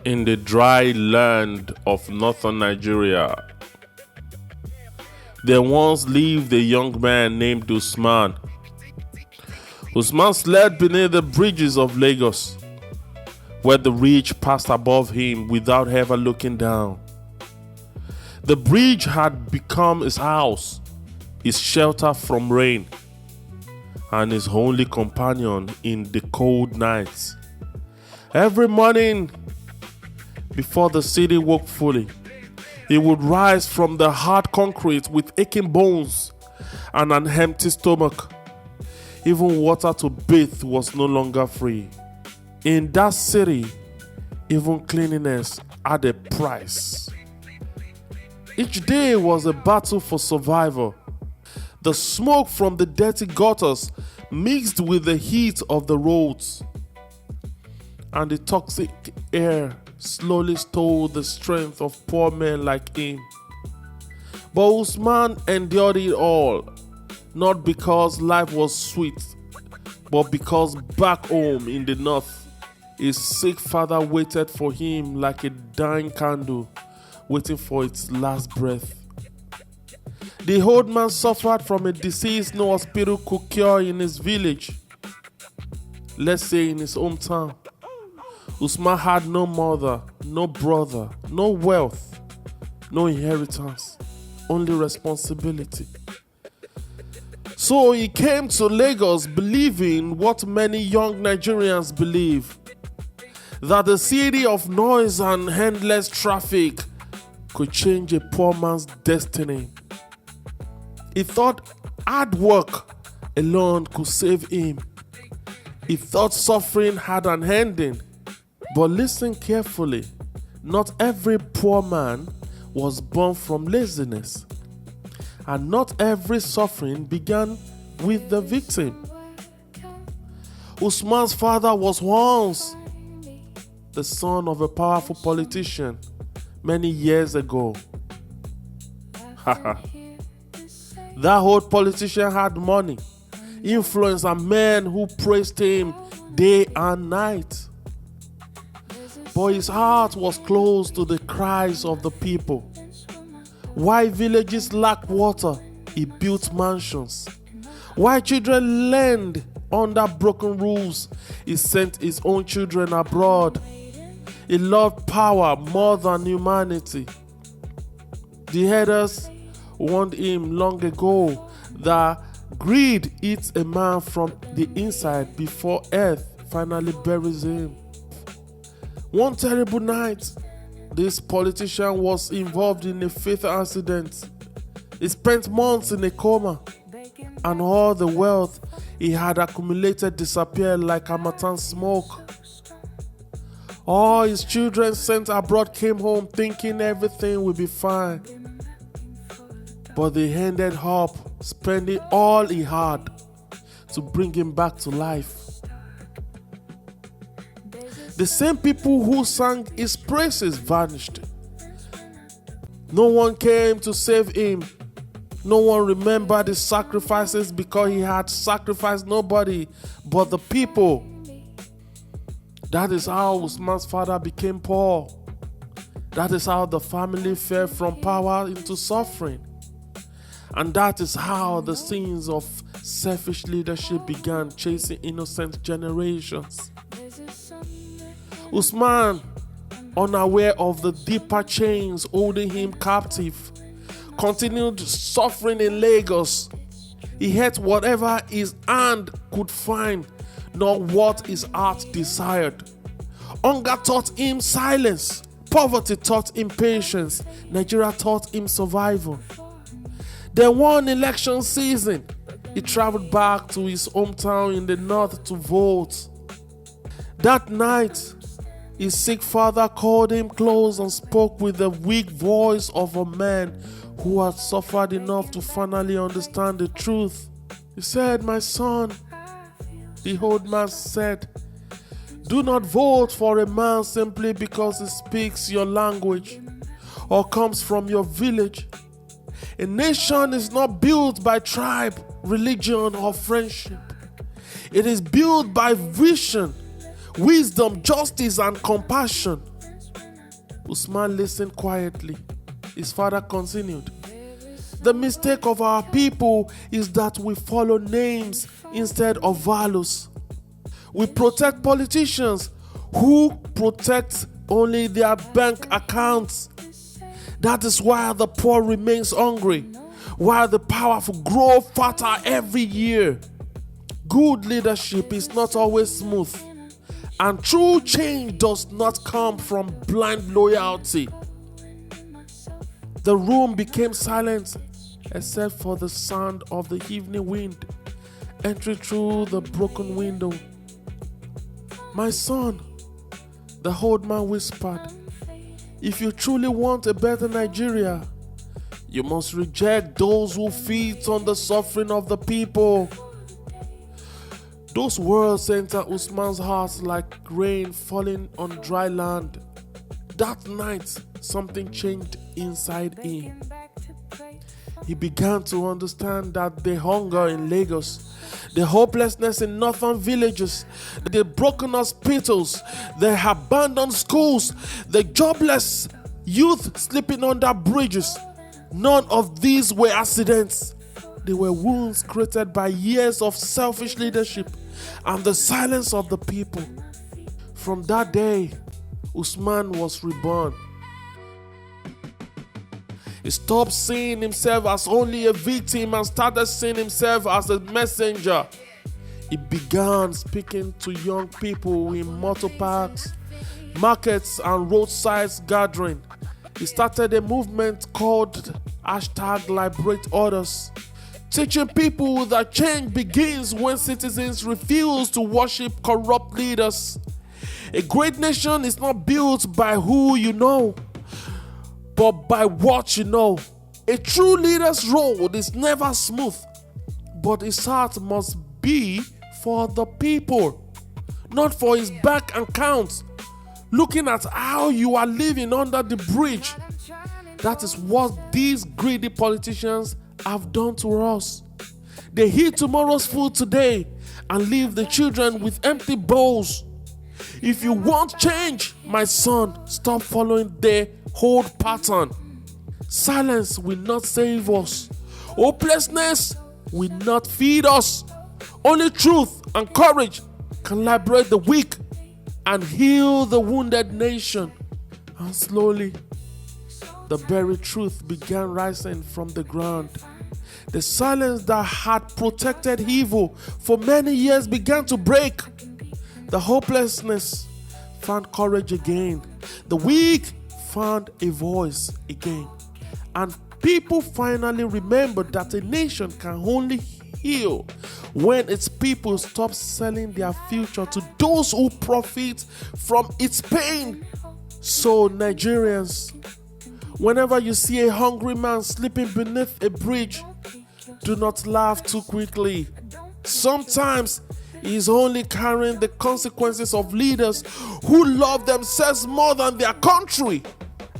In the dry land of northern Nigeria, there once lived a young man named Usman. Usman slept beneath the bridges of Lagos, where the rich passed above him without ever looking down. The bridge had become his house, his shelter from rain, and his only companion in the cold nights. Every morning, before the city woke fully, he would rise from the hard concrete with aching bones and an empty stomach. Even water to bathe was no longer free. In that city, even cleanliness had a price. Each day was a battle for survival. The smoke from the dirty gutters mixed with the heat of the roads, and the toxic air slowly stole the strength of poor men like him. But Usman endured it all, not because life was sweet, but because back home in the north, his sick father waited for him like a dying candle, waiting for its last breath. The old man suffered from a disease no hospital could cure in his village, let's say in his hometown. Usman had no mother, no brother, no wealth, no inheritance, only responsibility. So he came to Lagos believing what many young Nigerians believe, that the city of noise and endless traffic could change a poor man's destiny. He thought hard work alone could save him. He thought suffering had an ending. But listen carefully, not every poor man was born from laziness, and not every suffering began with the victim. Usman's father was once the son of a powerful politician many years ago. That old politician had money, influence, and men who praised him day and night. But his heart was closed to the cries of the people. While villages lacked water, he built mansions. While children learned under broken roofs, he sent his own children abroad. He loved power more than humanity. The elders warned him long ago that greed eats a man from the inside before earth finally buries him. One terrible night, this politician was involved in a fatal accident. He spent months in a coma, and all the wealth he had accumulated disappeared like harmattan smoke. All his children sent abroad came home thinking everything would be fine. But they ended up spending all he had to bring him back to life. The same people who sang his praises vanished. No one came to save him. No one remembered his sacrifices because he had sacrificed nobody but the people. That is how Usman's father became poor. That is how the family fell from power into suffering. And that is how the sins of selfish leadership began chasing innocent generations. Usman, unaware of the deeper chains holding him captive, continued suffering in Lagos. He ate whatever his hand could find, not what his heart desired. Hunger taught him silence. Poverty taught him patience. Nigeria taught him survival. Then one election season, he traveled back to his hometown in the north to vote. That night, his sick father called him close and spoke with the weak voice of a man who had suffered enough to finally understand the truth. He said, "My son," the old man said, "do not vote for a man simply because he speaks your language or comes from your village. A nation is not built by tribe, religion, or friendship. It is built by vision, wisdom, justice, and compassion. Usman listened quietly. His father continued, "The mistake of our people is that we follow names instead of values. We protect politicians who protect only their bank accounts. That is why the poor remains hungry, while the powerful grow fatter every year. Good leadership is not always smooth, and true change does not come from blind loyalty." The room became silent except for the sound of the evening wind entering through the broken window. "My son," the old man whispered, "if you truly want a better Nigeria, you must reject those who feed on the suffering of the people." Those words entered Usman's heart like rain falling on dry land. That night, something changed inside him. He began to understand that the hunger in Lagos, the hopelessness in northern villages, the broken hospitals, the abandoned schools, the jobless youth sleeping under bridges, none of these were accidents. They were wounds created by years of selfish leadership and the silence of the people. From that day, Usman was reborn. He stopped seeing himself as only a victim and started seeing himself as a messenger. He began speaking to young people in motor parks, markets, and roadside gatherings. He started a movement called #LiberateOthers, teaching people that change begins when citizens refuse to worship corrupt leaders. A great nation is not built by who you know, but by what you know. A true leader's road is never smooth, but his heart must be for the people, not for his bank account. Looking at how you are living under the bridge, that is what these greedy politicians have done to us. They eat tomorrow's food today and leave the children with empty bowls. If you want change, my son, stop following the old pattern. Silence will not save us. Hopelessness will not feed us. Only truth and courage can liberate the weak and heal the wounded nation. And slowly, the very truth began rising from the ground. The silence that had protected evil for many years began to break. The hopelessness found courage again. The weak found a voice again. And people finally remembered that a nation can only heal when its people stop selling their future to those who profit from its pain. So, Nigerians, whenever you see a hungry man sleeping beneath a bridge, do not laugh too quickly. Sometimes he is only carrying the consequences of leaders who love themselves more than their country.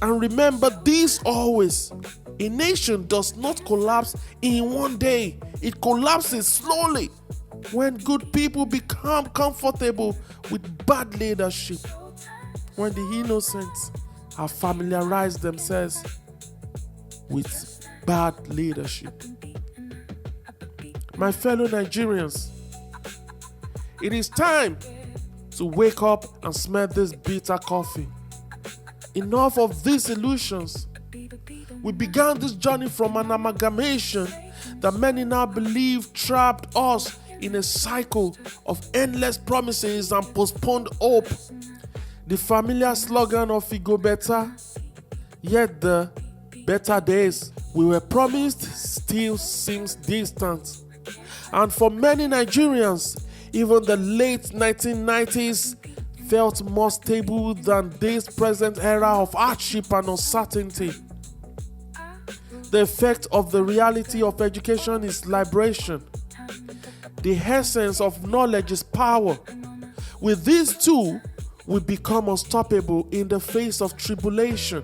And remember this always: a nation does not collapse in one day. It collapses slowly when good people become comfortable with bad leadership, when the innocent have familiarized themselves with bad leadership. My fellow Nigerians, it is time to wake up and smell this bitter coffee. Enough of these illusions. We began this journey from an amalgamation that many now believe trapped us in a cycle of endless promises and postponed hope. The familiar slogan of "We go better," yet the better days we were promised still seems distant. And for many Nigerians, even the late 1990s felt more stable than this present era of hardship and uncertainty. The effect of the reality of education is liberation. The essence of knowledge is power. With these two, we become unstoppable in the face of tribulation.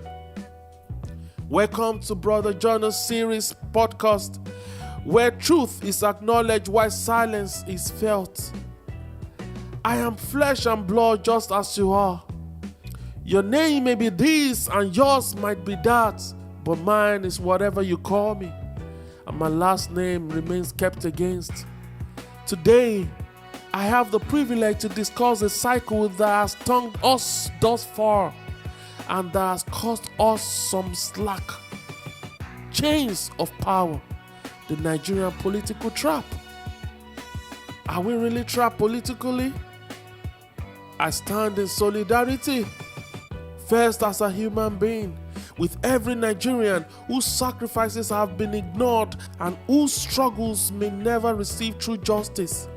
Welcome to Brother John's series podcast, where truth is acknowledged while silence is felt. I am flesh and blood just as you are. Your name may be this and yours might be that, but mine is whatever you call me, and my last name remains kept against. Today, I have the privilege to discuss a cycle that has stung us thus far and that has caused us some slack. Chains of power, the Nigerian political trap. Are we really trapped politically? I stand in solidarity, first as a human being, with every Nigerian whose sacrifices have been ignored and whose struggles may never receive true justice.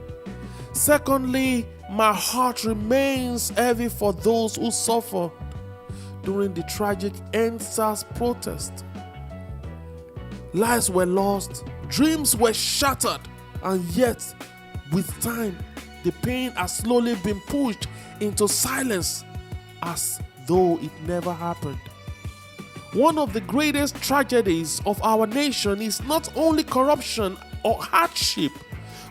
Secondly, my heart remains heavy for those who suffered during the tragic EndSARS protest. Lives were lost, dreams were shattered, and yet, with time, the pain has slowly been pushed into silence as though it never happened. One of the greatest tragedies of our nation is not only corruption or hardship,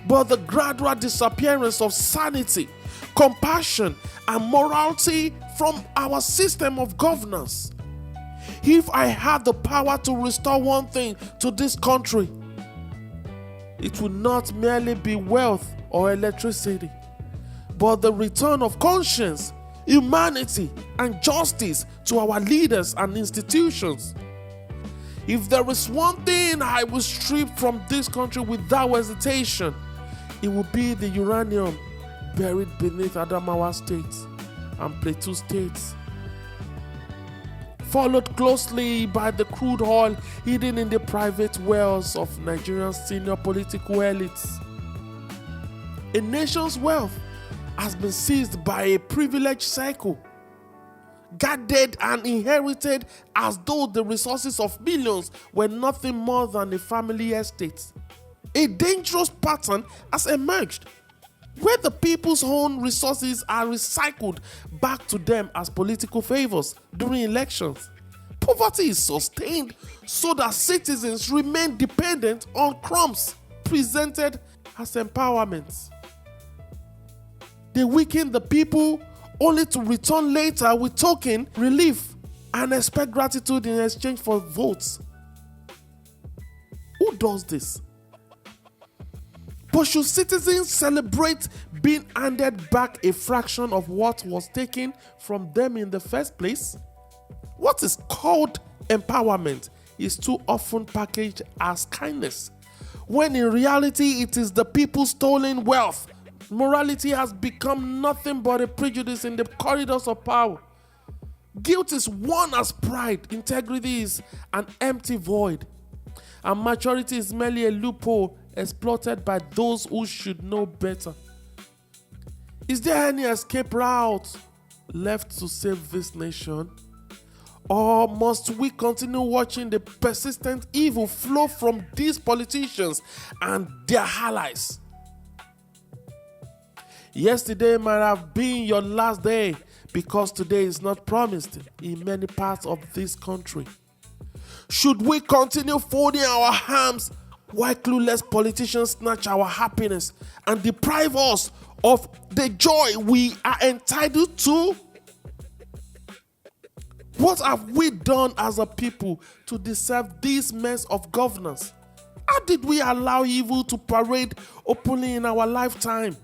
but the gradual disappearance of sanity, compassion, and morality from our system of governance. If I had the power to restore one thing to this country, it would not merely be wealth or electricity, but the return of conscience, humanity, and justice to our leaders and institutions. If there is one thing I will strip from this country without hesitation, it will be the uranium buried beneath Adamawa State and Plateau States, followed closely by the crude oil hidden in the private wells of Nigerian senior political elites. A nation's wealth has been seized by a privileged cycle, guarded and inherited as though the resources of millions were nothing more than a family estate. A dangerous pattern has emerged, where the people's own resources are recycled back to them as political favors during elections. Poverty is sustained so that citizens remain dependent on crumbs presented as empowerment. They weaken the people only to return later with token relief and expect gratitude in exchange for votes. Who does this? But should citizens celebrate being handed back a fraction of what was taken from them in the first place? What is called empowerment is too often packaged as kindness, when in reality it is the people's stolen wealth. Morality has become nothing but a prejudice in the corridors of power. Guilt is worn as pride, integrity is an empty void, and maturity is merely a loophole exploited by those who should know better. Is there any escape route left to save this nation? Or must we continue watching the persistent evil flow from these politicians and their allies? Yesterday might have been your last day because today is not promised in many parts of this country. Should we continue folding our arms while clueless politicians snatch our happiness and deprive us of the joy we are entitled to? What have we done as a people to deserve this mess of governance? How did we allow evil to parade openly in our lifetime?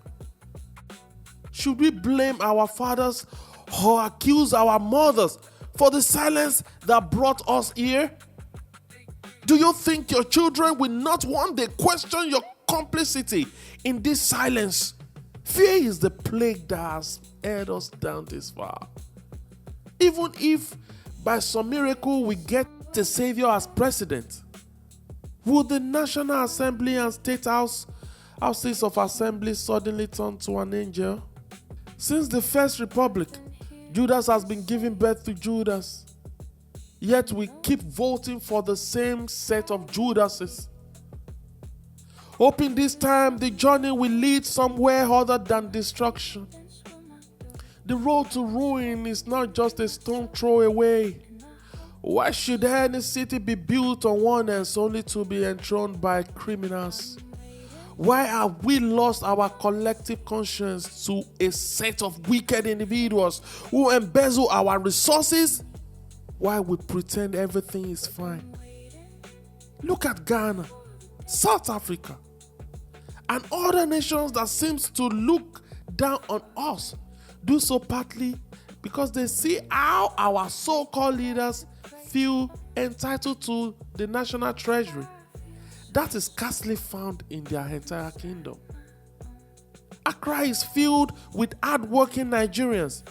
Should we blame our fathers or accuse our mothers for the silence that brought us here? Do you think your children will not one day question your complicity in this silence? Fear is the plague that has held us down this far. Even if by some miracle we get a savior as president, will the National Assembly and State houses of assembly suddenly turn to an angel? Since the First Republic, Judas has been giving birth to Judas. Yet we keep voting for the same set of Judases, hoping this time the journey will lead somewhere other than destruction. The road to ruin is not just a stone throw away. Why should any city be built on one end only to be enthroned by criminals? Why have we lost our collective conscience to a set of wicked individuals who embezzle our resources while we pretend everything is fine? Look at Ghana, South Africa, and other nations that seems to look down on us. Do so partly because they see how our so-called leaders feel entitled to the national treasury that is scarcely found in their entire kingdom. Accra is filled with hard-working Nigerians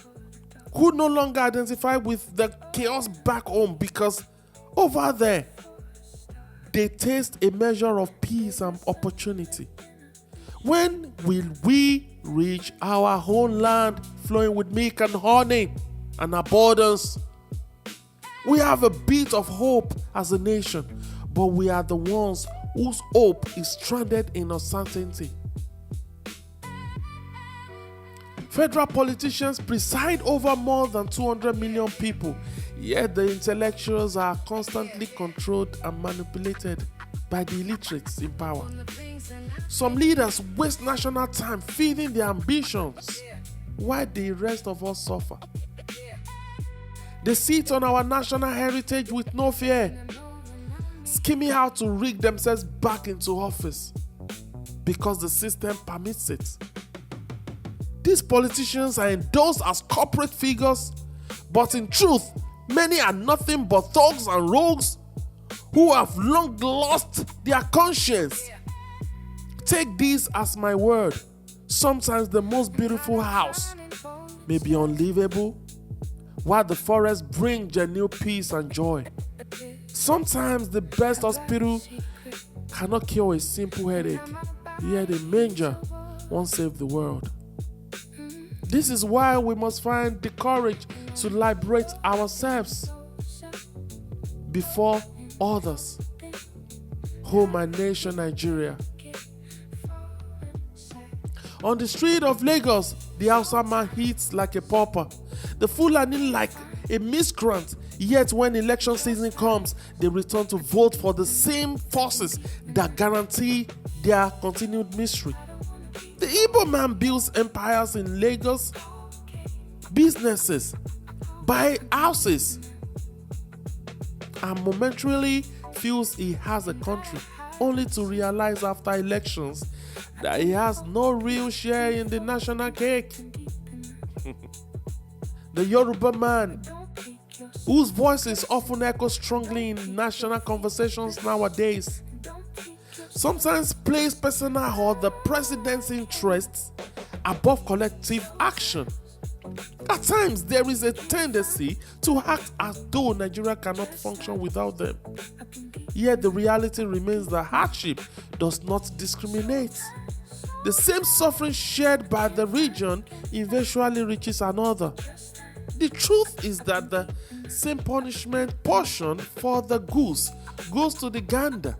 who no longer identify with the chaos back home because over there they taste a measure of peace and opportunity. When will we reach our own land flowing with milk and honey and abundance? We have a bit of hope as a nation, but we are the ones whose hope is stranded in uncertainty. Federal politicians preside over more than 200 million people, yet the intellectuals are constantly controlled and manipulated by the illiterates in power. Some leaders waste national time feeding their ambitions, while the rest of us suffer. They sit on our national heritage with no fear, scheming how to rig themselves back into office because the system permits it. These politicians are endorsed as corporate figures, but in truth, many are nothing but thugs and rogues who have long lost their conscience. Take this as my word. Sometimes the most beautiful house may be unlivable, while the forest brings genuine peace and joy. Sometimes the best hospital cannot cure a simple headache, yet a manger won't save the world. This is why we must find the courage to liberate ourselves before others. Oh, my nation, Nigeria. On the street of Lagos, the Hausa man hits like a pauper, the Fulani like a miscreant, yet when election season comes, they return to vote for the same forces that guarantee their continued misery. The Igbo man builds empires in Lagos, businesses, buy houses, and momentarily feels he has a country, only to realize after elections that he has no real share in the national cake. The Yoruba man, whose voices often echo strongly in national conversations nowadays, sometimes place personal or the president's interests above collective action. At times, there is a tendency to act as though Nigeria cannot function without them. Yet the reality remains that hardship does not discriminate. The same suffering shared by the region eventually reaches another. The truth is that the same punishment portion for the goose goes to the gander.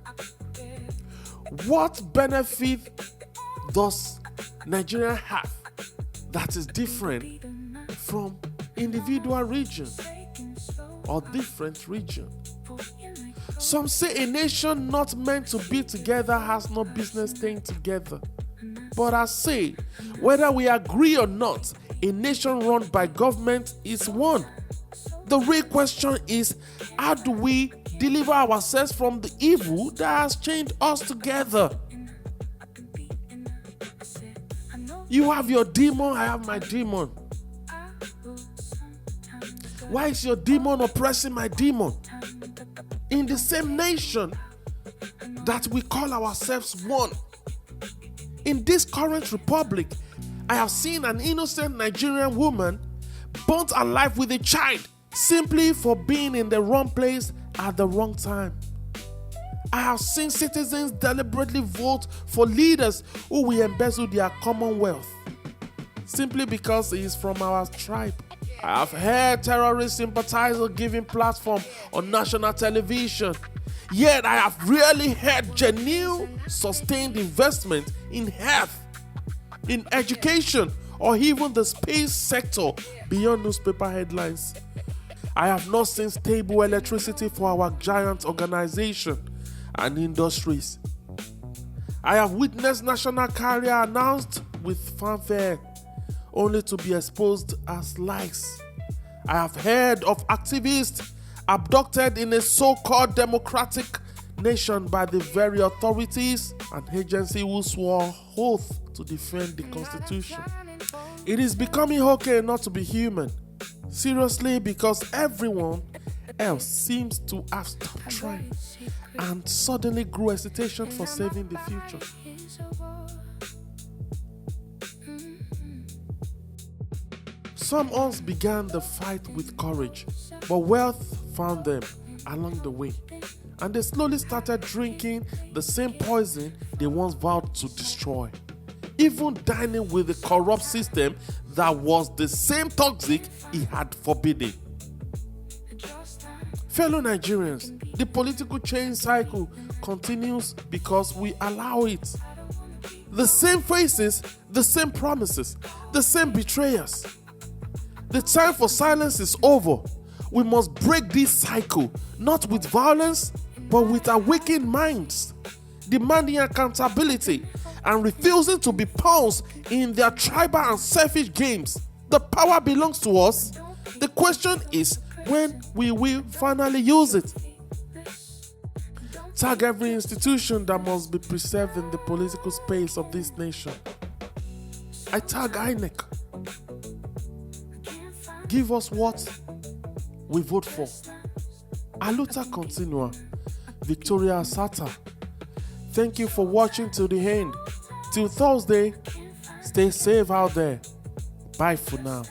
What benefit does Nigeria have that is different from individual region or different region? Some say a nation not meant to be together has no business staying together. But I say, whether we agree or not, a nation run by government is one. The real question is, how do we deliver ourselves from the evil that has chained us together? You have your demon, I have my demon. Why is your demon oppressing my demon? In the same nation that we call ourselves one. In this current republic, I have seen an innocent Nigerian woman burnt alive with a child simply for being in the wrong place at the wrong time. I have seen citizens deliberately vote for leaders who will embezzle their commonwealth simply because he is from our tribe. I have heard terrorist sympathizers giving platform on national television. Yet I have rarely heard genuine, sustained investment in health, in education, or even the space sector beyond newspaper headlines. I have not seen stable electricity for our giant organization and industries. I have witnessed national career announced with fanfare, only to be exposed as lies. I have heard of activists abducted in a so-called democratic nation by the very authorities and agency who swore oath to defend the Constitution. It is becoming okay not to be human. Seriously, because everyone else seems to have stopped trying and suddenly grew hesitation for saving the future. Some once began the fight with courage, but wealth found them along the way, and they slowly started drinking the same poison they once vowed to destroy, even dining with the corrupt system that was the same toxic he had forbidden. Fellow Nigerians, the political change cycle continues because we allow it. The same faces, the same promises, the same betrayers. The time for silence is over. We must break this cycle, not with violence, but with awakened minds, demanding accountability and refusing to be pawns in their tribal and selfish games. The power belongs to us. The question is, when we will finally use it. Tag every institution that must be preserved in the political space of this nation. I tag INEC. Give us what we vote for. Aluta continua. Victoria Asata. Thank you for watching till the end. Till Thursday, stay safe out there. Bye for now.